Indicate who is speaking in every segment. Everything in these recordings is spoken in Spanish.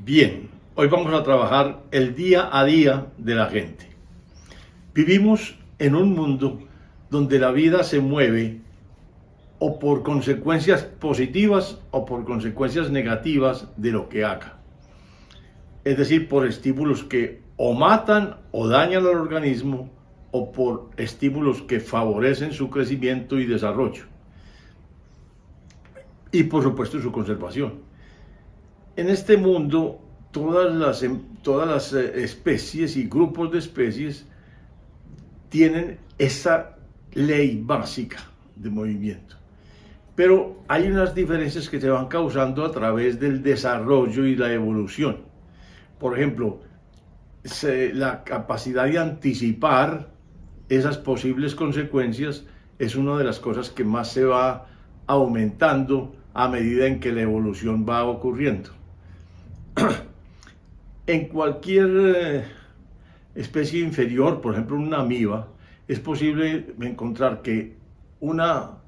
Speaker 1: Bien, hoy vamos a trabajar el día a día de la gente. Vivimos en un mundo donde la vida se mueve o por consecuencias positivas o por consecuencias negativas de lo que haga. Es decir, por estímulos que o matan o dañan al organismo o por estímulos que favorecen su crecimiento y desarrollo. Y por supuesto su conservación. En este mundo, todas las especies y grupos de especies tienen esa ley básica de movimiento. Pero hay unas diferencias que se van causando a través del desarrollo y la evolución. Por ejemplo, la capacidad de anticipar esas posibles consecuencias es una de las cosas que más se va aumentando a medida en que la evolución va ocurriendo. En cualquier especie inferior, por ejemplo una amiba, es posible encontrar que una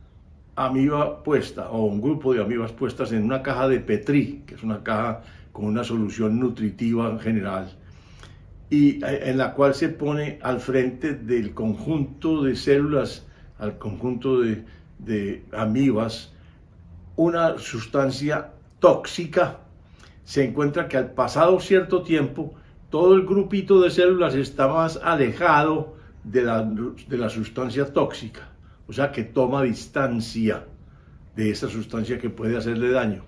Speaker 1: amiba puesta o un grupo de amibas puestas en una caja de Petri, que es una caja con una solución nutritiva en general, y en la cual se pone al frente del conjunto de células, al conjunto de amibas, una sustancia tóxica. Se encuentra que al pasado cierto tiempo, todo el grupito de células está más alejado de la sustancia tóxica, o sea que toma distancia de esa sustancia que puede hacerle daño.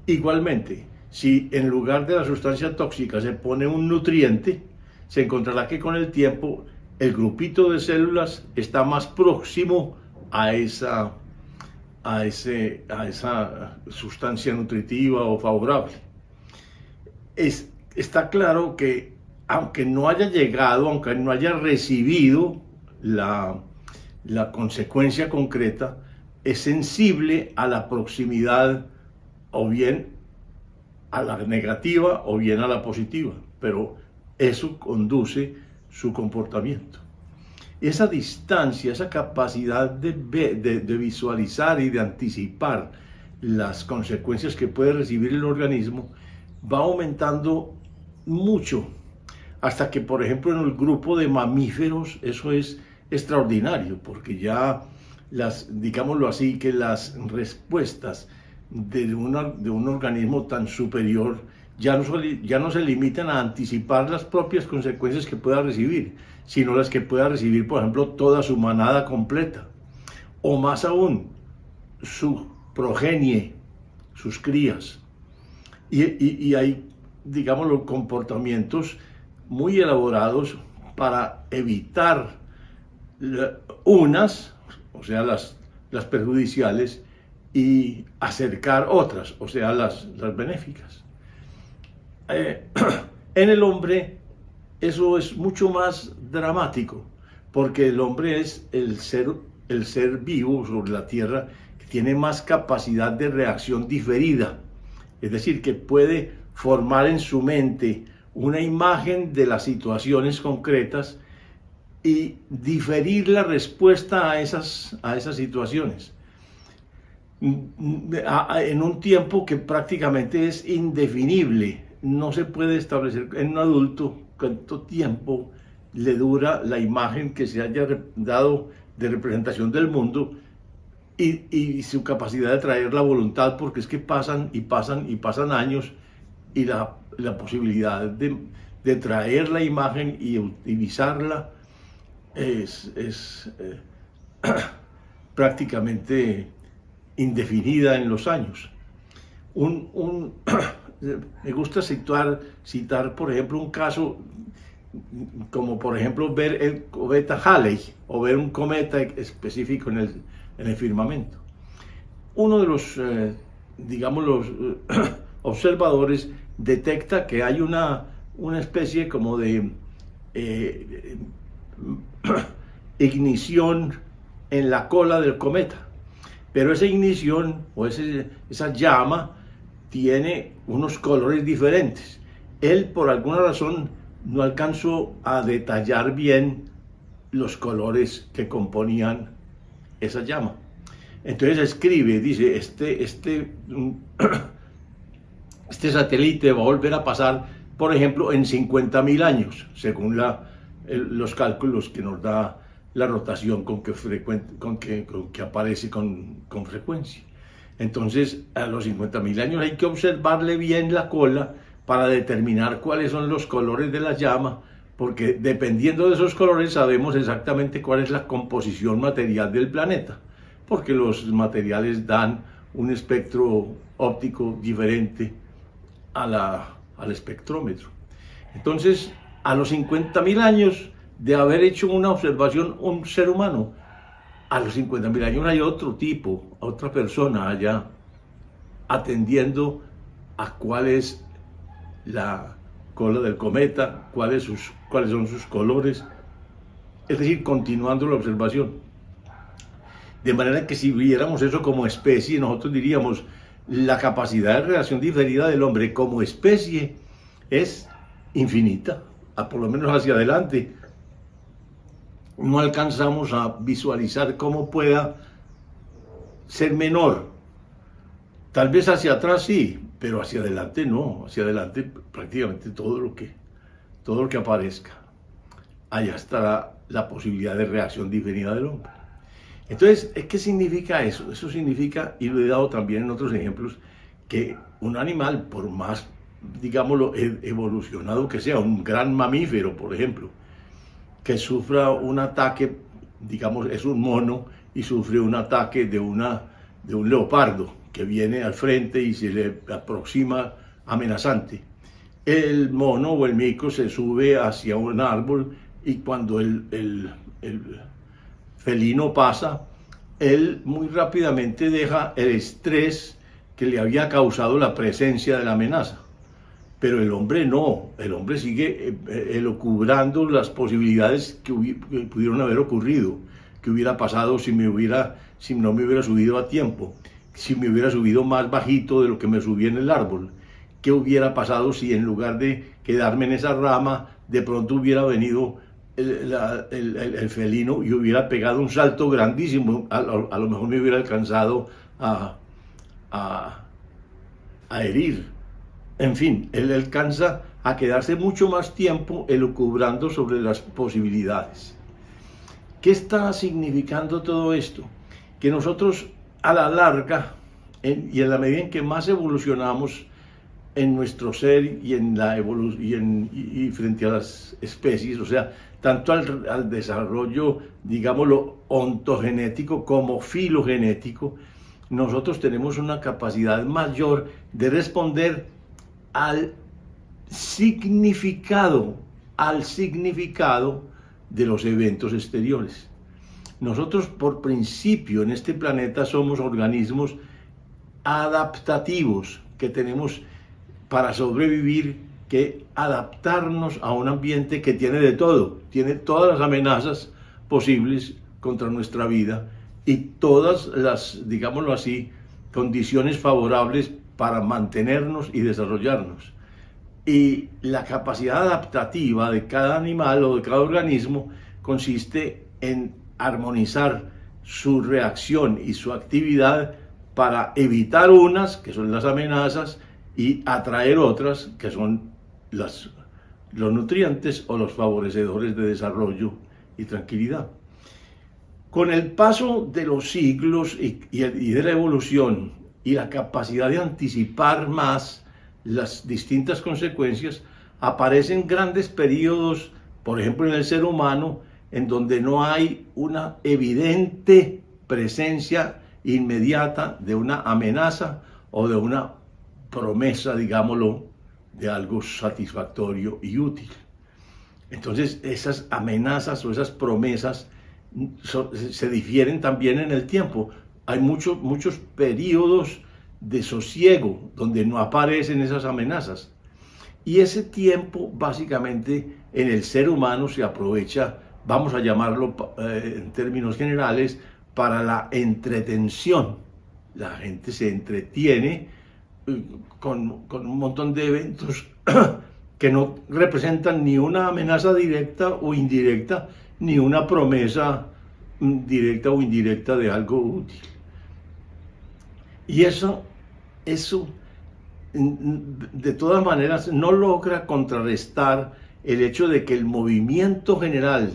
Speaker 1: Igualmente, si en lugar de la sustancia tóxica se pone un nutriente, se encontrará que con el tiempo el grupito de células está más próximo a esa sustancia nutritiva o favorable. Está claro que aunque no haya llegado, aunque no haya recibido la consecuencia concreta, es sensible a la proximidad o bien a la negativa o bien a la positiva, pero eso conduce su comportamiento. Esa distancia, esa capacidad de visualizar y de anticipar las consecuencias que puede recibir el organismo va aumentando mucho, hasta que, por ejemplo, en el grupo de mamíferos eso es extraordinario, porque ya digámoslo así, que las respuestas de un organismo tan superior ya no se limitan a anticipar las propias consecuencias que pueda recibir, sino las que pueda recibir, por ejemplo, toda su manada completa, o más aún, su progenie, sus crías. Y hay, digámoslo, comportamientos muy elaborados para evitar unas, o sea, las perjudiciales, y acercar otras, o sea, las benéficas. En el hombre eso es mucho más dramático, porque el hombre es el ser vivo sobre la tierra que tiene más capacidad de reacción diferida. Es decir, que puede formar en su mente una imagen de las situaciones concretas y diferir la respuesta a esas situaciones en un tiempo que prácticamente es indefinible. No se puede establecer en un adulto cuánto tiempo le dura la imagen que se haya dado de representación del mundo y su capacidad de traer la voluntad, porque es que pasan y pasan y pasan años, y la posibilidad de traer la imagen y utilizarla es prácticamente indefinida en los años. Me gusta citar, por ejemplo, un caso como, por ejemplo, ver el cometa Halley o ver un cometa específico en el firmamento. Uno de los, digamos, los observadores detecta que hay una especie como de ignición en la cola del cometa, pero esa ignición o esa llama tiene unos colores diferentes. Él, por alguna razón, no alcanzó a detallar bien los colores que componían esa llama. Entonces escribe, dice, este satélite va a volver a pasar, por ejemplo, en 50.000 años, según los cálculos que nos da la rotación con que aparece con frecuencia. Entonces, a los 50.000 años hay que observarle bien la cola para determinar cuáles son los colores de la llama, porque dependiendo de esos colores sabemos exactamente cuál es la composición material del planeta, porque los materiales dan un espectro óptico diferente al espectrómetro. Entonces, a los 50.000 años de haber hecho una observación un ser humano, a los 50.000 años hay otro tipo, otra persona allá, atendiendo a cuál es la cola del cometa, cuáles son sus colores, es decir, continuando la observación. De manera que si viéramos eso como especie, nosotros diríamos, la capacidad de reacción diferida del hombre como especie es infinita, por lo menos hacia adelante. No alcanzamos a visualizar cómo pueda ser menor. Tal vez hacia atrás sí, pero hacia adelante no. Hacia adelante prácticamente todo lo que aparezca. Allá estará la posibilidad de reacción diferida del hombre. Entonces, ¿qué significa eso? Eso significa, y lo he dado también en otros ejemplos, que un animal, por más, digámoslo, evolucionado que sea, un gran mamífero, por ejemplo, que sufra un ataque, digamos, es un mono y sufre un ataque de un leopardo que viene al frente y se le aproxima amenazante. El mono o el mico se sube hacia un árbol y cuando el felino pasa, él muy rápidamente deja el estrés que le había causado la presencia de la amenaza. Pero el hombre no, el hombre sigue elucubrando las posibilidades que pudieron haber ocurrido, que hubiera pasado si no me hubiera subido a tiempo, si me hubiera subido más bajito de lo que me subí en el árbol, qué hubiera pasado si en lugar de quedarme en esa rama, de pronto hubiera venido el felino y hubiera pegado un salto grandísimo, a lo mejor me hubiera alcanzado a herir. En fin, él alcanza a quedarse mucho más tiempo elucubrando sobre las posibilidades. ¿Qué está significando todo esto? Que nosotros a la larga, y en la medida en que más evolucionamos en nuestro ser y frente a las especies, o sea, tanto al desarrollo, digámoslo, ontogenético como filogenético, nosotros tenemos una capacidad mayor de responder al significado de los eventos exteriores. Nosotros, por principio, en este planeta somos organismos adaptativos que tenemos para sobrevivir que adaptarnos a un ambiente que tiene de todo, tiene todas las amenazas posibles contra nuestra vida y todas las, digámoslo así, condiciones favorables para mantenernos y desarrollarnos. Y la capacidad adaptativa de cada animal o de cada organismo consiste en armonizar su reacción y su actividad para evitar unas, que son las amenazas, y atraer otras, que son los nutrientes o los favorecedores de desarrollo y tranquilidad. Con el paso de los siglos y de la evolución y la capacidad de anticipar más las distintas consecuencias, aparecen grandes periodos, por ejemplo en el ser humano, en donde no hay una evidente presencia inmediata de una amenaza o de una promesa, digámoslo, de algo satisfactorio y útil. Entonces esas amenazas o esas promesas se difieren también en el tiempo. Hay muchos periodos de sosiego donde no aparecen esas amenazas. Y ese tiempo básicamente en el ser humano se aprovecha, vamos a llamarlo en términos generales, para la entretención. La gente se entretiene con un montón de eventos que no representan ni una amenaza directa o indirecta, ni una promesa directa o indirecta de algo útil. Y eso de todas maneras no logra contrarrestar el hecho de que el movimiento general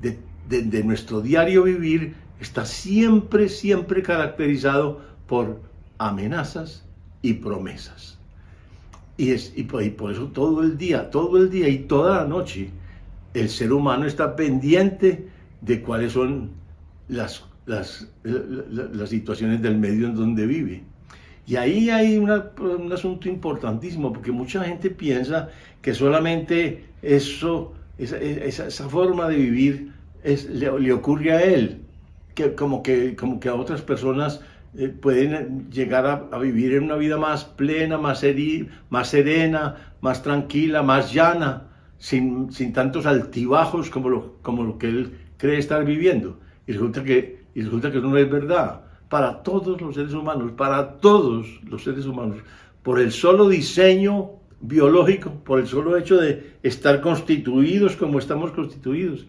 Speaker 1: de nuestro diario vivir está siempre, siempre caracterizado por amenazas y promesas. Y por eso todo el día y toda la noche, el ser humano está pendiente de cuáles son las situaciones del medio en donde vive. Y ahí hay un asunto importantísimo, porque mucha gente piensa que solamente esa forma de vivir le ocurre a él, que como que a otras personas pueden llegar a vivir en una vida más plena, más serena, más tranquila, más llana, sin tantos altibajos como lo que él cree estar viviendo. Y resulta que eso no es verdad. Para todos los seres humanos, por el solo diseño biológico, por el solo hecho de estar constituidos como estamos constituidos,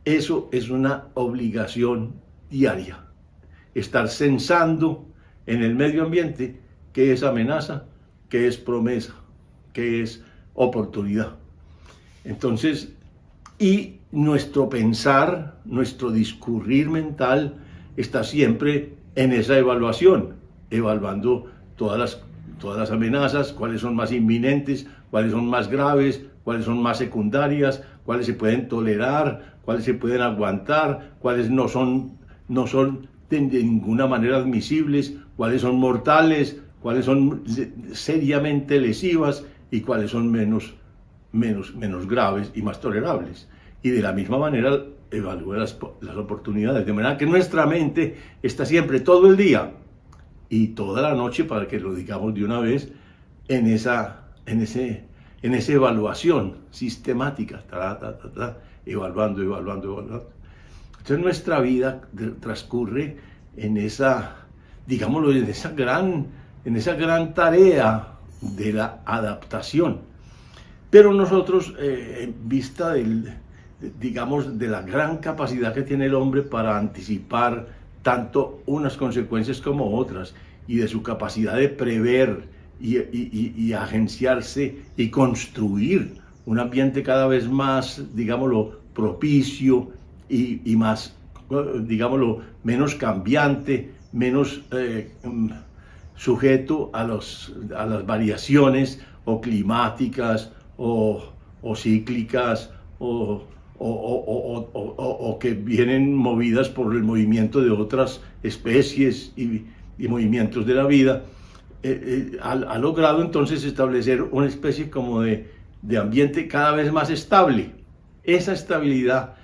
Speaker 1: eso es una obligación diaria. Estar censando en el medio ambiente qué es amenaza, qué es promesa, qué es oportunidad. Entonces, y nuestro pensar, nuestro discurrir mental está siempre en esa evaluación, evaluando todas las amenazas, cuáles son más inminentes, cuáles son más graves, cuáles son más secundarias, cuáles se pueden tolerar, cuáles se pueden aguantar, cuáles no son de ninguna manera admisibles, cuáles son mortales, cuáles son seriamente lesivas y cuáles son menos graves y más tolerables. Y de la misma manera evalúa las oportunidades, de manera que nuestra mente está siempre todo el día y toda la noche, para que lo digamos de una vez, en esa evaluación sistemática, evaluando. Entonces nuestra vida transcurre en esa gran tarea de la adaptación. Pero nosotros, en vista de la gran capacidad que tiene el hombre para anticipar tanto unas consecuencias como otras, y de su capacidad de prever y agenciarse y construir un ambiente cada vez más, digámoslo, propicio y más, digámoslo, menos cambiante, menos sujeto a las variaciones o climáticas o cíclicas o que vienen movidas por el movimiento de otras especies y movimientos de la vida, ha logrado entonces establecer una especie como de ambiente cada vez más estable. Esa estabilidad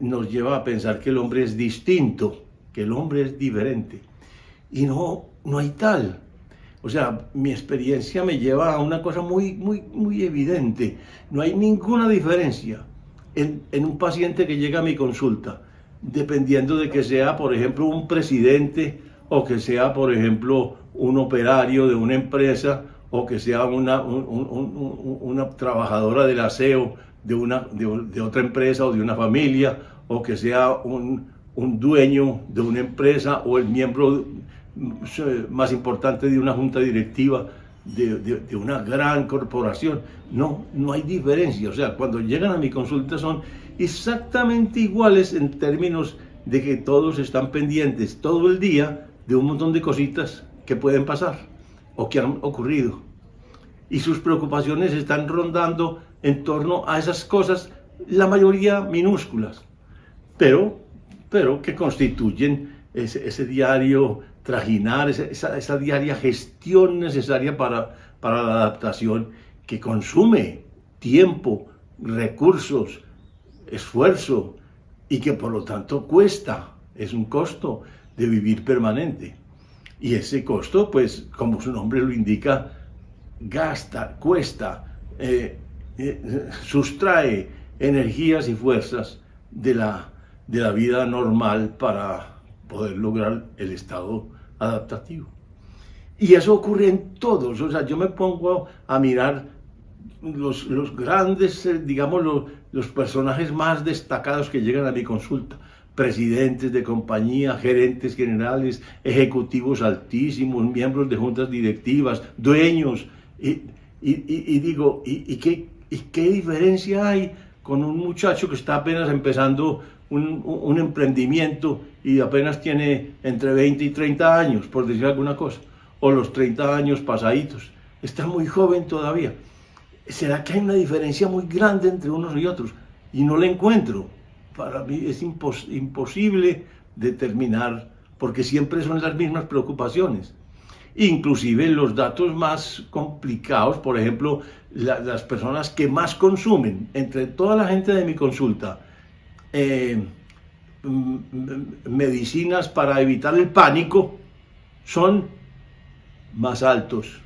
Speaker 1: nos lleva a pensar que el hombre es distinto, que el hombre es diferente. Y no hay tal. O sea, mi experiencia me lleva a una cosa muy evidente. No hay ninguna diferencia en un paciente que llega a mi consulta, dependiendo de que sea, por ejemplo, un presidente, o que sea, por ejemplo, un operario de una empresa, o que sea una trabajadora del aseo de otra empresa o de una familia, o que sea un dueño de una empresa o el miembro más importante de una junta directiva de una gran corporación. No hay diferencia. O sea, cuando llegan a mi consulta son exactamente iguales en términos de que todos están pendientes todo el día de un montón de cositas que pueden pasar o que han ocurrido. Y sus preocupaciones están rondando en torno a esas cosas, la mayoría minúsculas, pero que constituyen ese diario trajinar, esa diaria gestión necesaria para la adaptación, que consume tiempo, recursos, esfuerzo, y que por lo tanto cuesta, es un costo de vivir permanente. Y ese costo, pues, como su nombre lo indica, gasta, cuesta, sustrae energías y fuerzas de la vida normal para poder lograr el estado adaptativo. Y eso ocurre en todos. O sea, yo me pongo a mirar los grandes, digamos, los personajes más destacados que llegan a mi consulta. presidentes de compañía, gerentes generales, ejecutivos altísimos, miembros de juntas directivas, dueños, y digo, ¿qué diferencia hay con un muchacho que está apenas empezando un emprendimiento y apenas tiene entre 20 y 30 años, por decir alguna cosa, o los 30 años pasaditos? Está muy joven todavía. ¿Será que hay una diferencia muy grande entre unos y otros? Y no la encuentro. Para mí es imposible determinar, porque siempre son las mismas preocupaciones. Inclusive los datos más complicados, por ejemplo, las personas que más consumen, entre toda la gente de mi consulta, medicinas para evitar el pánico, son más altos.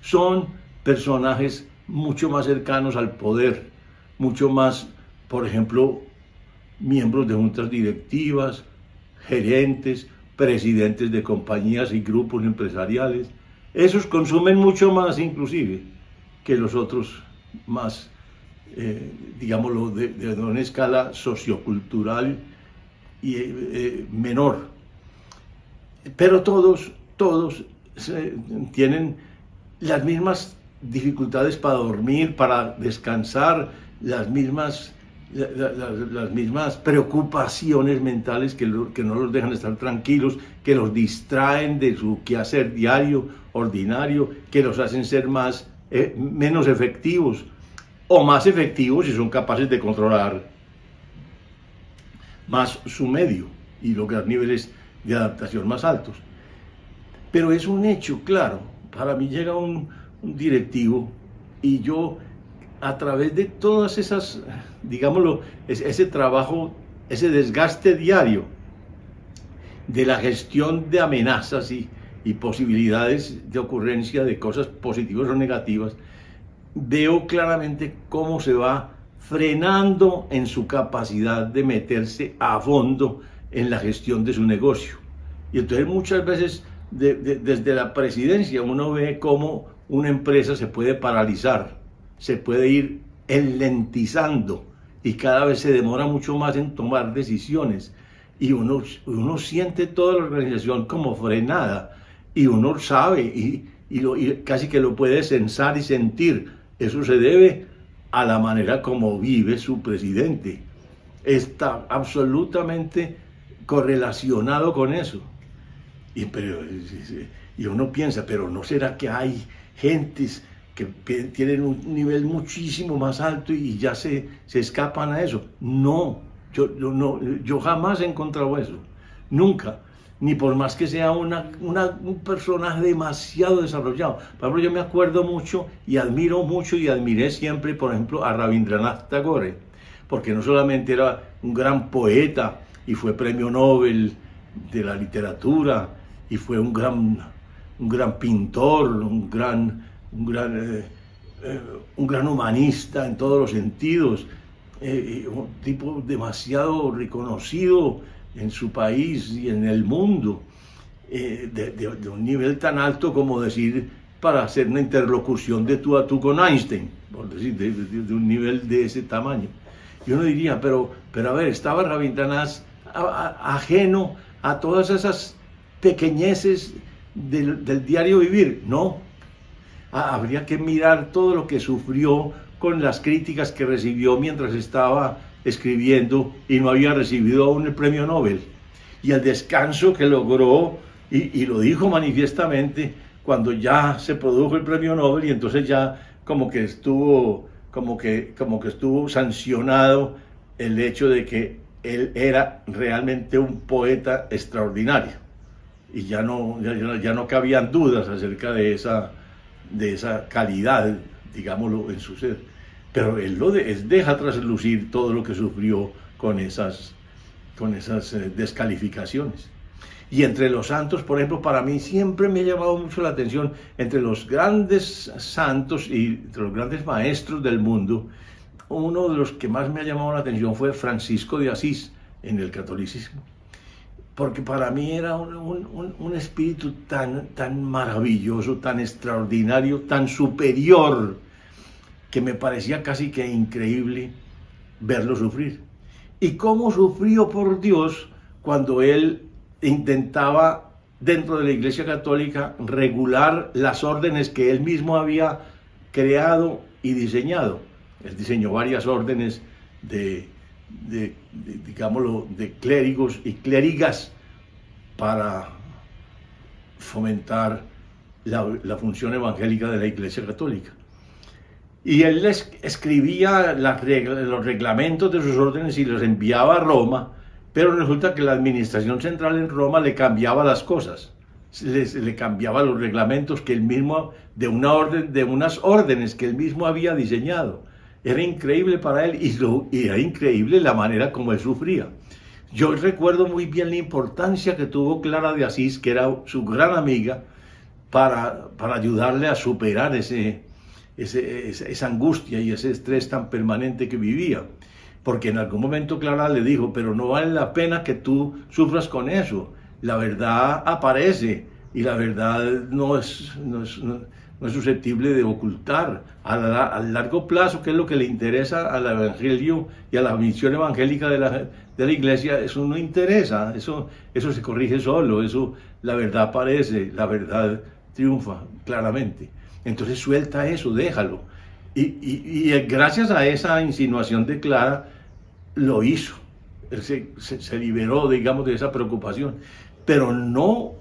Speaker 1: Son personajes mucho más cercanos al poder, mucho más, por ejemplo, miembros de juntas directivas, gerentes, presidentes de compañías y grupos empresariales. Esos consumen mucho más inclusive que los otros más, digámoslo, de una escala sociocultural y menor. Pero todos tienen las mismas dificultades para dormir, para descansar, las mismas preocupaciones mentales que no los dejan estar tranquilos, que los distraen de su quehacer diario, ordinario, que los hacen ser menos efectivos o más efectivos si son capaces de controlar más su medio y lograr niveles de adaptación más altos. Pero es un hecho, claro, para mí llega un directivo y yo, a través de todas esas, digámoslo, ese trabajo, ese desgaste diario de la gestión de amenazas y posibilidades de ocurrencia de cosas positivas o negativas, veo claramente cómo se va frenando en su capacidad de meterse a fondo en la gestión de su negocio. Y entonces muchas veces desde la presidencia uno ve cómo una empresa se puede paralizar, se puede ir enlentizando y cada vez se demora mucho más en tomar decisiones y uno siente toda la organización como frenada y uno sabe y casi que lo puede sensar y sentir. Eso se debe a la manera como vive su presidente. Está absolutamente correlacionado con eso. Y uno piensa, pero ¿no será que hay gentes que tienen un nivel muchísimo más alto y ya se escapan a eso? No, yo jamás he encontrado eso, nunca, ni por más que sea un personaje demasiado desarrollado. Por ejemplo, yo me acuerdo mucho y admiro mucho y admiré siempre, por ejemplo, a Rabindranath Tagore, porque no solamente era un gran poeta y fue premio Nobel de la literatura y fue un gran pintor, un gran humanista en todos los sentidos, un tipo demasiado reconocido en su país y en el mundo, de un nivel tan alto como decir, para hacer una interlocución de tú a tú con Einstein, por decir, de un nivel de ese tamaño. Y uno diría, pero a ver, estaba Rabindranath ajeno a todas esas pequeñeces del diario vivir. No, habría que mirar todo lo que sufrió con las críticas que recibió mientras estaba escribiendo y no había recibido aún el premio Nobel, y el descanso que logró, y lo dijo manifiestamente cuando ya se produjo el premio Nobel, y entonces ya como que estuvo sancionado el hecho de que él era realmente un poeta extraordinario, y ya no cabían dudas acerca de esa calidad, digámoslo, en su ser. Pero él deja traslucir todo lo que sufrió con esas descalificaciones. Y entre los santos, por ejemplo, para mí siempre me ha llamado mucho la atención, entre los grandes santos y entre los grandes maestros del mundo, uno de los que más me ha llamado la atención fue Francisco de Asís en el catolicismo. Porque para mí era un espíritu tan maravilloso, tan extraordinario, tan superior, que me parecía casi que increíble verlo sufrir. y cómo sufrió por Dios cuando él intentaba dentro de la Iglesia Católica regular las órdenes que él mismo había creado y diseñado. Él diseñó varias órdenes digámoslo, de clérigos y clérigas para fomentar la función evangélica de la Iglesia Católica. Y él escribía los reglamentos de sus órdenes y los enviaba a Roma, pero resulta que la administración central en Roma le cambiaba las cosas, le cambiaba los reglamentos que él mismo, de unas órdenes que él mismo había diseñado. Era increíble para él y era increíble la manera como él sufría. Yo recuerdo muy bien la importancia que tuvo Clara de Asís, que era su gran amiga, para ayudarle a superar esa angustia y ese estrés tan permanente que vivía. Porque en algún momento Clara le dijo, pero no vale la pena que tú sufras con eso. La verdad aparece y la verdad no es susceptible de ocultar. A largo plazo, que es lo que le interesa al Evangelio y a la misión evangélica de la Iglesia, eso no interesa, eso se corrige solo, la verdad aparece, la verdad triunfa claramente. Entonces suelta eso, déjalo. Y gracias a esa insinuación de Clara, lo hizo. Él se liberó, digamos, de esa preocupación. Pero no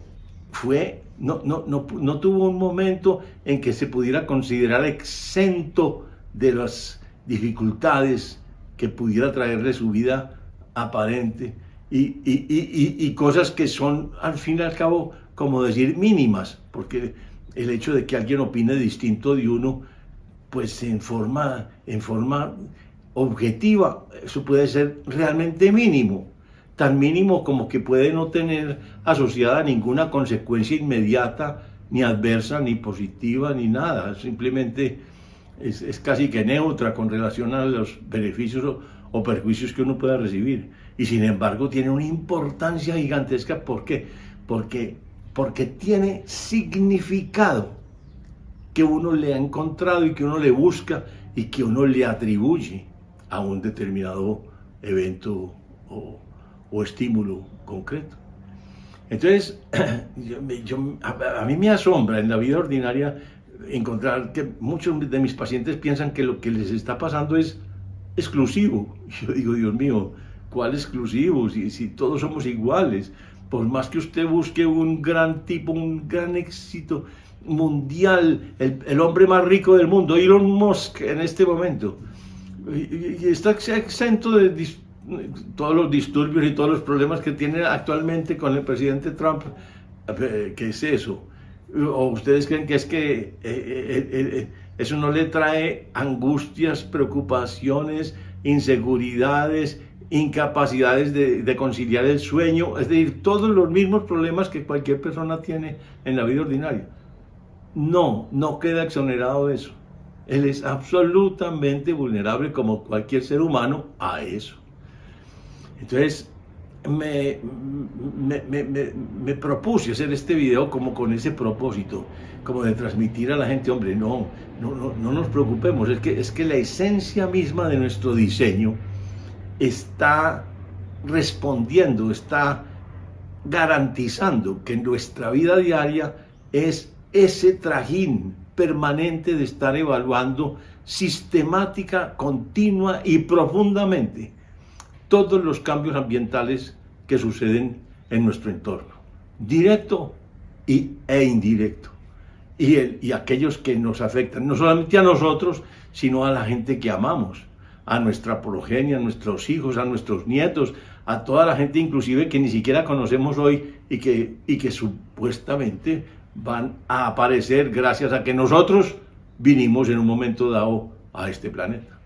Speaker 1: tuvo un momento en que se pudiera considerar exento de las dificultades que pudiera traerle su vida aparente y cosas que son, al fin y al cabo, como decir, mínimas, porque el hecho de que alguien opine distinto de uno, pues en forma objetiva, eso puede ser realmente mínimo, tan mínimo como que puede no tener asociada ninguna consecuencia inmediata, ni adversa, ni positiva, ni nada, simplemente es casi que neutra con relación a los beneficios o perjuicios que uno pueda recibir, y sin embargo tiene una importancia gigantesca. ¿Por qué? Porque tiene significado que uno le ha encontrado y que uno le busca y que uno le atribuye a un determinado evento o estímulo concreto. Entonces, a mí me asombra en la vida ordinaria encontrar que muchos de mis pacientes piensan que lo que les está pasando es exclusivo. Yo digo, Dios mío, ¿cuál exclusivo? Si todos somos iguales. Por más que usted busque un gran tipo, un gran éxito mundial, el hombre más rico del mundo, Elon Musk en este momento, y está exento de todos los disturbios y todos los problemas que tiene actualmente con el presidente Trump. ¿Qué es eso? ¿O ustedes creen que es que eso no le trae angustias, preocupaciones, inseguridades, incapacidades de conciliar el sueño? Es decir, todos los mismos problemas que cualquier persona tiene en la vida ordinaria. No queda exonerado de eso. Él es absolutamente vulnerable como cualquier ser humano a eso. Entonces, me propuse hacer este video como con ese propósito, como de transmitir a la gente, hombre, no nos preocupemos, es que la esencia misma de nuestro diseño está respondiendo, está garantizando que nuestra vida diaria es ese trajín permanente de estar evaluando sistemática, continua y profundamente todos los cambios ambientales que suceden en nuestro entorno, directo e indirecto, y aquellos que nos afectan, no solamente a nosotros, sino a la gente que amamos, a nuestra progenie, a nuestros hijos, a nuestros nietos, a toda la gente inclusive que ni siquiera conocemos hoy y que supuestamente van a aparecer gracias a que nosotros vinimos en un momento dado a este planeta.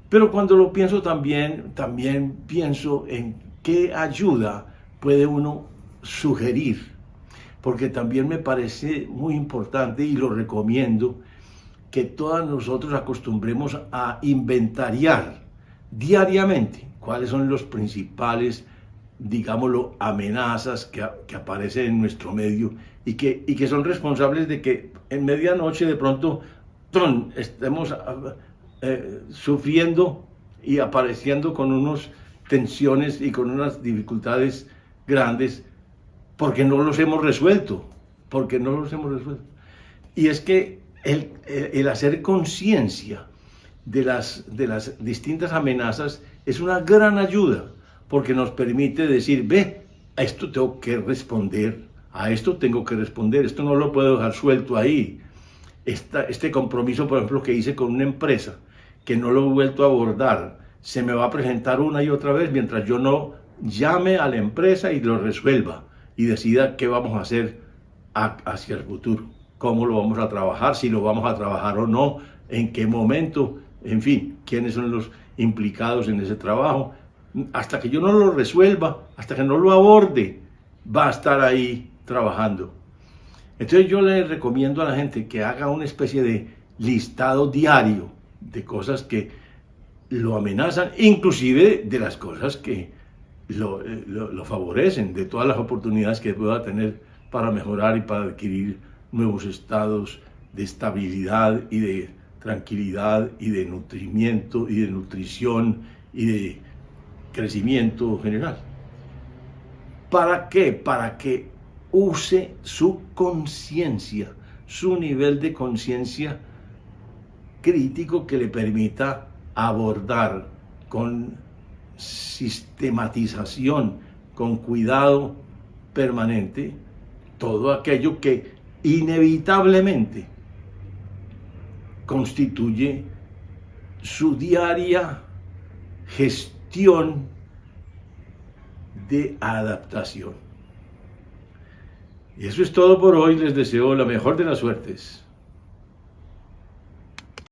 Speaker 1: Pero cuando lo pienso también pienso en qué ayuda puede uno sugerir, porque también me parece muy importante y lo recomiendo que todos nosotros acostumbremos a inventariar diariamente cuáles son los principales, digámoslo, amenazas que aparecen en nuestro medio y que son responsables de que en medianoche de pronto estemos sufriendo y apareciendo con unos tensiones y con unas dificultades grandes porque no los hemos resuelto, Y es que el hacer conciencia de las distintas amenazas es una gran ayuda, porque nos permite decir, ve, a esto tengo que responder, a esto tengo que responder, esto no lo puedo dejar suelto ahí. Este compromiso, por ejemplo, que hice con una empresa, que no lo he vuelto a abordar, se me va a presentar una y otra vez mientras yo no llame a la empresa y lo resuelva y decida qué vamos a hacer hacia el futuro, cómo lo vamos a trabajar, si lo vamos a trabajar o no, en qué momento, en fin, quiénes son los implicados en ese trabajo. Hasta que yo no lo resuelva, hasta que no lo aborde, va a estar ahí trabajando. Entonces yo le recomiendo a la gente que haga una especie de listado diario de cosas que lo amenazan, inclusive de las cosas que lo favorecen, de todas las oportunidades que pueda tener para mejorar y para adquirir nuevos estados de estabilidad y de tranquilidad y de nutrimiento y de nutrición y de crecimiento general. ¿Para qué? Para que use su conciencia, su nivel de conciencia crítico que le permita abordar con sistematización, con cuidado permanente, todo aquello que inevitablemente constituye su diaria gestión de adaptación. Y eso es todo por hoy. Les deseo la mejor de las suertes.